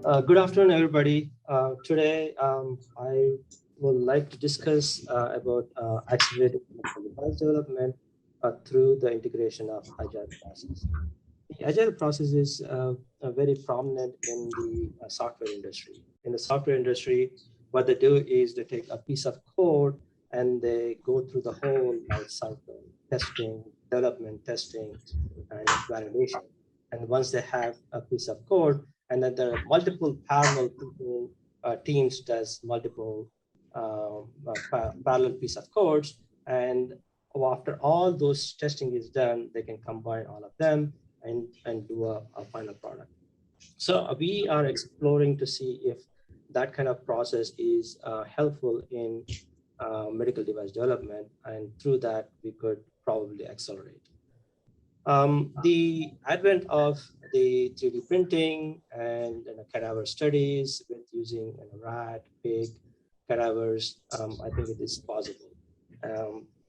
Good afternoon, everybody. Today, I would like to discuss about accelerating medical device development through the integration of Agile process. The Agile process is very prominent in the software industry. In the software industry, what they do is they take a piece of code and they go through the whole life cycle, testing, development, testing, and validation. And once they have a piece of code, and then there are multiple parallel people, teams does multiple parallel piece of codes. And after all those testing is done, they can combine all of them and do a final product. So we are exploring to see if that kind of process is helpful in medical device development, and through that we could probably accelerate. The advent of the 3D printing and cadaver studies with using rat, pig, cadavers, I think it is possible.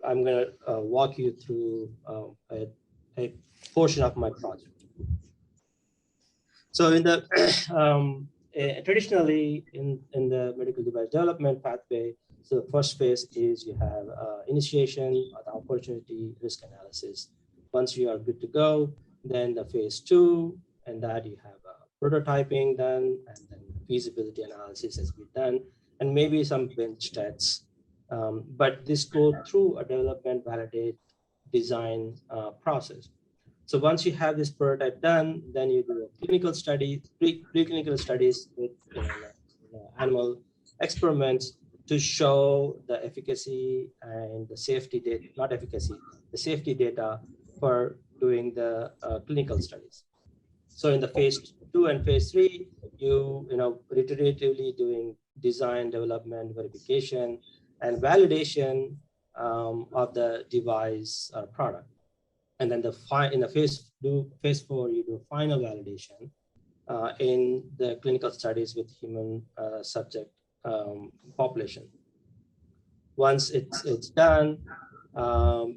I'm going to walk you through a portion of my project. So in the traditionally in the medical device development pathway, so the first phase is you have initiation, the opportunity, risk analysis. Once you are good to go, then the phase 2, and that you have prototyping done, and then feasibility analysis has been done, and maybe some bench tests. But this goes through a development, validate, design process. So once you have this prototype done, then you do a clinical study, preclinical studies with animal experiments to show the efficacy and the safety data, not efficacy, the safety data for doing the clinical studies. So in the phase 2 and phase 3, you iteratively doing design, development, verification, and validation of the device product. And then in the phase 4, you do final validation in the clinical studies with human subject population. Once it's done,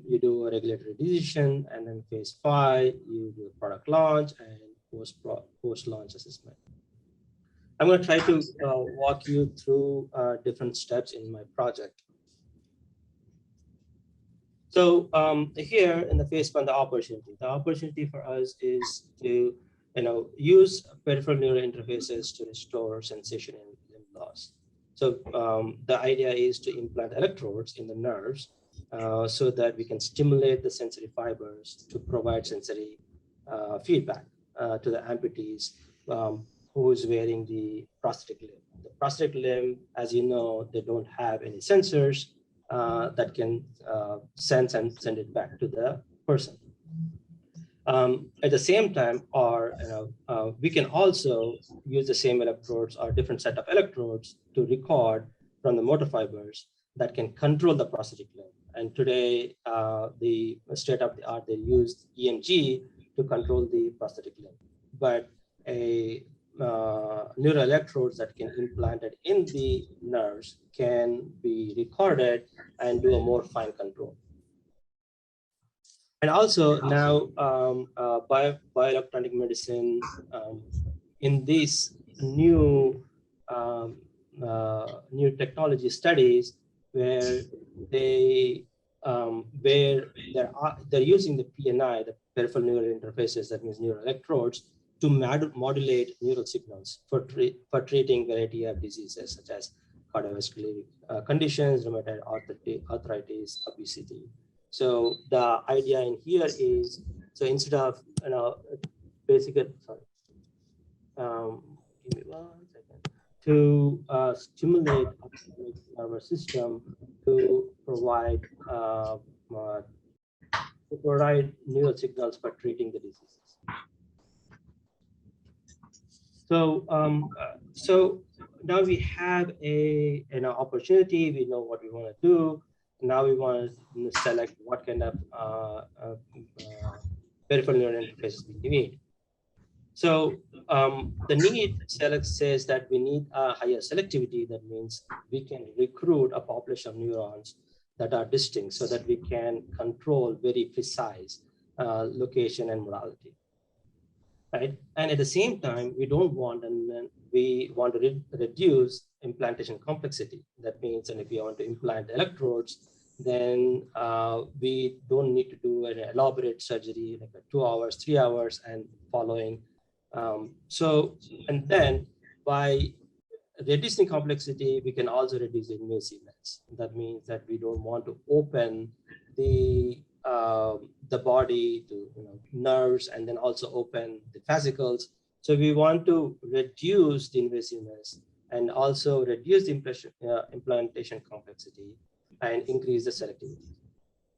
you do a regulatory decision, and then phase 5, you do product launch and post-launch assessment. I'm going to try to walk you through different steps in my project. So here in the phase 1, the opportunity for us is to use peripheral neural interfaces to restore sensation and limb loss. So the idea is to implant electrodes in the nerves so that we can stimulate the sensory fibers to provide sensory feedback to the amputees who is wearing the prosthetic limb. The prosthetic limb, as you know, they don't have any sensors that can sense and send it back to the person. At the same time, we can also use the same electrodes or different set of electrodes to record from the motor fibers that can control the prosthetic limb. And today, the state of the art, they use EMG to control the prosthetic limb. But neural electrodes that can implanted in the nerves can be recorded and do a more fine control. And also now bioelectronic medicine in these new technology studies where they're using the PNI, the peripheral neural interfaces, that means neural electrodes, to modulate neural signals for treating variety of diseases such as cardiovascular conditions, rheumatoid arthritis, obesity. So the idea in here is, so instead of basically, give me 1 second, to stimulate our system to provide neural signals for treating the diseases. So, so now we have an opportunity. We know what we want to do. Now we want to select what kind of peripheral neural interfaces we need. So the need says that we need a higher selectivity. That means we can recruit a population of neurons that are distinct so that we can control very precise location and modality. right? And at the same time, we don't want, and then we want to reduce implantation complexity. That means, and if you want to implant electrodes, then we don't need to do an elaborate surgery like 2 hours, 3 hours, and following. And then by reducing complexity, we can also reduce invasiveness. That means that we don't want to open the body to nerves and then also open the fascicles. So we want to reduce the invasiveness and also reduce the implantation complexity and increase the selectivity.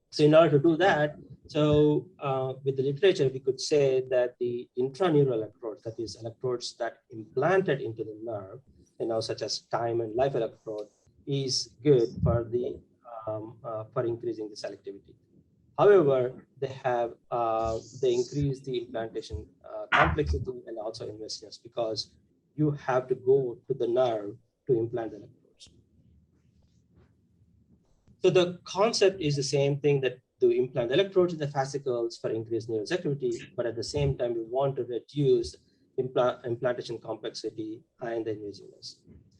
So in order to do that, so with the literature, we could say that the intraneural electrodes, that is electrodes that implanted into the nerve, such as time and life electrode, is good for the for increasing the selectivity. However, they increase the implantation complexity and also invasiveness because you have to go to the nerve to implant the electrodes. So the concept is the same thing, that to implant electrodes in the fascicles for increased neural activity, but at the same time, we want to reduce implantation complexity and the invasiveness.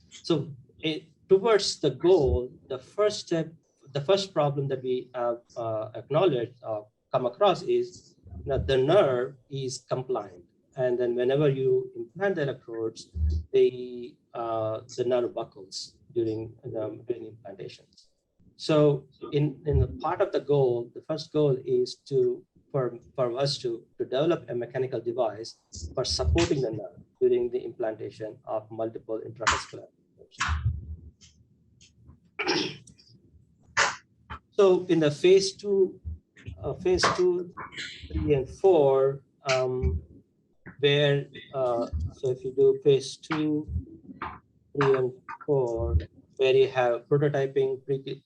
So towards the goal, the first step, the first problem that we have acknowledged, come across is that the nerve is compliant. And then whenever you implant the electrodes, the nerve buckles during implantations. So in the part of the goal, the first goal is for us to develop a mechanical device for supporting the nerve during the implantation of multiple intravascular electrodes. So in the phase 2, 3, and 4, where so if you do phase 2, 3, and 4, where you have prototyping,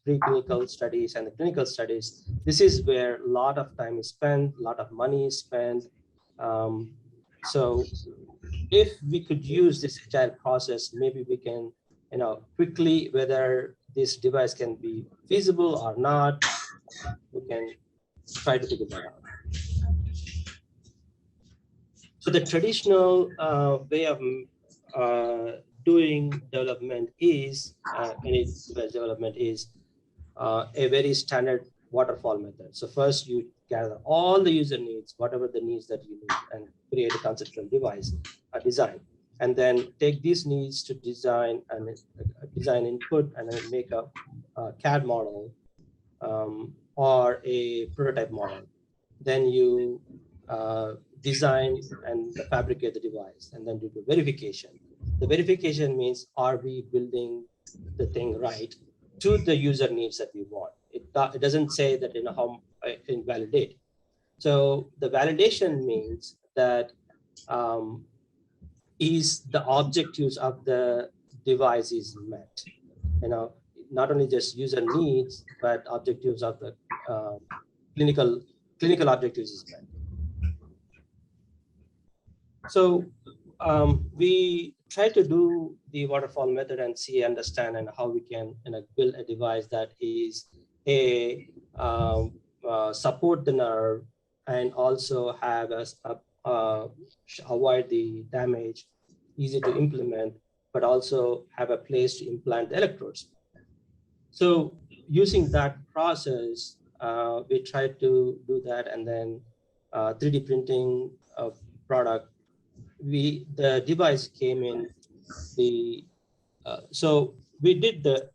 preclinical studies, and the clinical studies, this is where a lot of time is spent, a lot of money is spent. So if we could use this agile process, maybe we can, quickly, whether this device can be feasible or not, we can try to figure that out. So the traditional way of doing development is, any device development is a very standard waterfall method. So first you gather all the user needs, whatever the needs that you need, and create a conceptual device, a design, and then take these needs to design and design input, and then make a CAD model or a prototype model. Then you design and fabricate the device, and then do the verification. The verification means, are we building the thing right to the user needs that we want? It doesn't say that how invalidate. So the validation means that is the objectives of the device is met. Not only just user needs, but objectives of the clinical objectives is met. So we try to do the waterfall method and understand and how we can build a device that is support the nerve and also have avoid the damage, easy to implement, but also have a place to implant the electrodes. So using that process, we try to do that, and then 3D printing of product. The device came in so we did the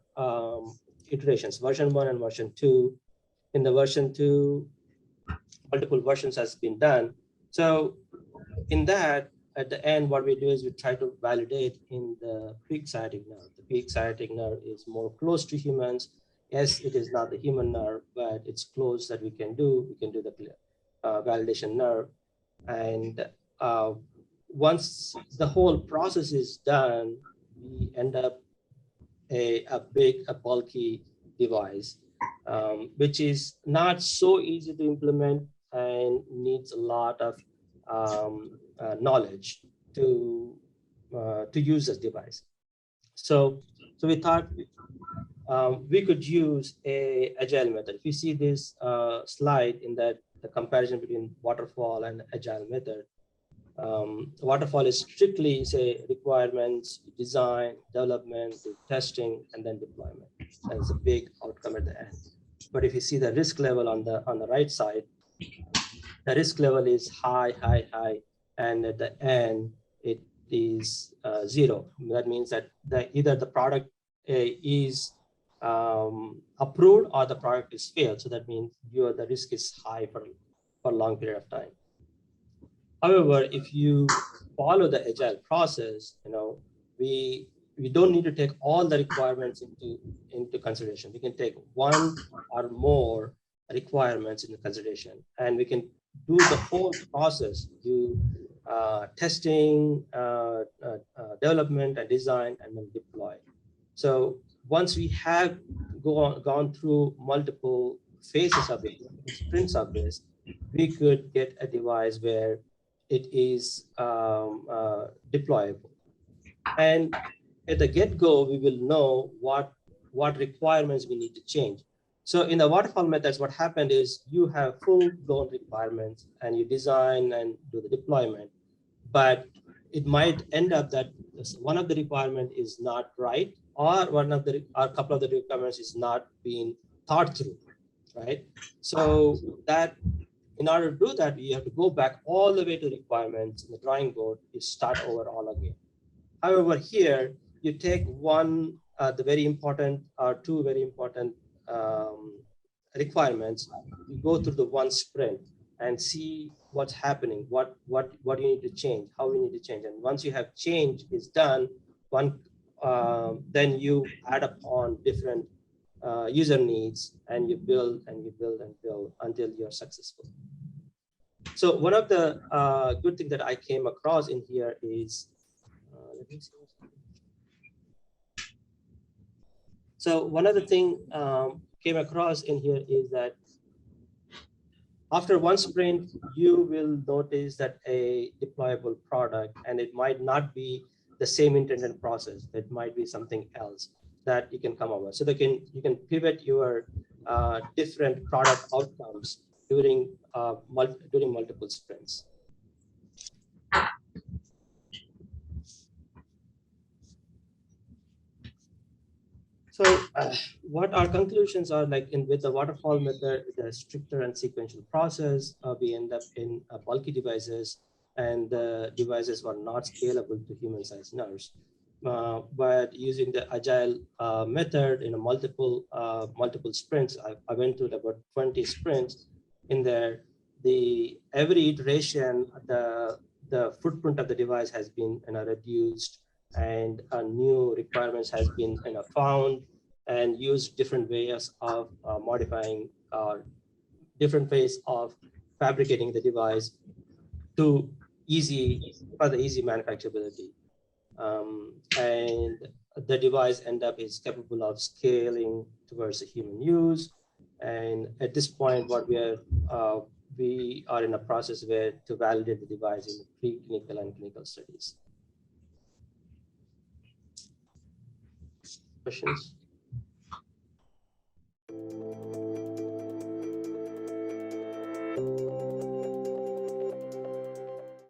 iterations, version 1 and version 2. In the version 2, multiple versions has been done. So in that, at the end, what we do is we try to validate in the peak sciatic nerve. The peak sciatic nerve is more close to humans. Yes, it is not the human nerve, but it's close that we can do. We can do the validation nerve. And once the whole process is done, we end up a big, bulky device, which is not so easy to implement and needs a lot of knowledge to use this device. So we thought we could use a agile method. If you see this slide in that the comparison between waterfall and agile method, Waterfall is strictly, say, requirements, design, development, testing, and then deployment. And it's a big outcome at the end. But if you see the risk level on the right side, the risk level is high, high, high, and at the end it is zero. That means that either the product is approved or the product is failed. So that means the risk is high for a long period of time. However, if you follow the agile process, we don't need to take all the requirements into consideration. We can take one or more requirements into consideration, and we can do the whole process, do testing, development, and design, and then deploy. So once we have gone through multiple phases of it, sprints of this, we could get a device where it is deployable. And at the get-go, we will know what requirements we need to change. So in the waterfall methods, what happened is you have full-blown requirements and you design and do the deployment, but it might end up that one of the requirements is not right, or a couple of the requirements is not being thought through, right? So that in order to do that, you have to go back all the way to requirements in the drawing board. You start over all again. However, here you take the very important or two very important requirements. You go through the one sprint and see what's happening, what you need to change, how you need to change. And once you have change is done, then you add upon different user needs, and you build and you build and build until you're successful. So one of the good things that I came across in here is, let me see. So one other thing came across in here is that after one sprint, you will notice that a deployable product, and it might not be the same intended process. It might be something else that you can come over. So you can pivot your different product outcomes during multiple sprints. So what our conclusions are, like with the waterfall method, the stricter and sequential process, we end up in bulky devices, and the devices were not scalable to human-sized nerves. But using the agile method in a multiple sprints, I went through about 20 sprints. In there, every iteration, the footprint of the device has been reduced, and new requirements has been found, and used different ways of modifying, different ways of fabricating the device for the easy manufacturability. And the device is capable of scaling towards a human use. And at this point, what we are in a process where to validate the device in preclinical and clinical studies. Questions?